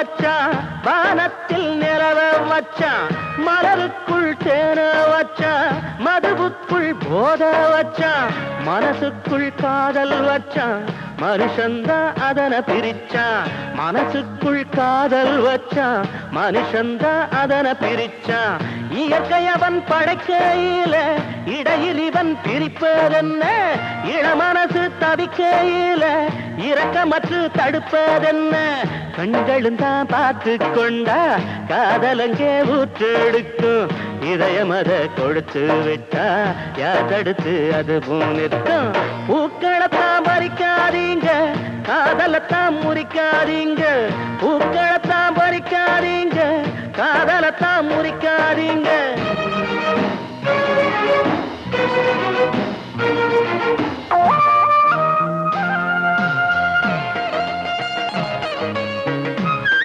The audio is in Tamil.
வச்சான் வானத்தில் நிலவ வச்சான் மலருக்குள் தேன வச்சான் மதுவுக்குள் போத வச்சான் மனசுக்குள் காதல் வச்சான் மனுஷந்தான் அதனை பிரிச்சான் மனசுக்குள் காதல் வச்சான் மனுஷந்தான் அதனை பிரிச்சான் இயற்கை அவன் படைக்கையில இடையில் இவன் பிரிப்பதென்ன இளமனசு தவிக்கையில இரக்கமற்று தடுப்பதென்ன கண்களும் தான் பார்த்து கொண்டா காதலங்கே ஊற்றெடுக்கும் இதயம் அதை கொடுத்து விட்டா யார் தடுத்து அது நிற்கும் பூக்களத்தான் பறிக்காதீங்க காதலத்தான் முறிக்காதீங்க பூக்களத்தான் பறிக்காதீங்க காதலத்தான் முறிக்காதீங்க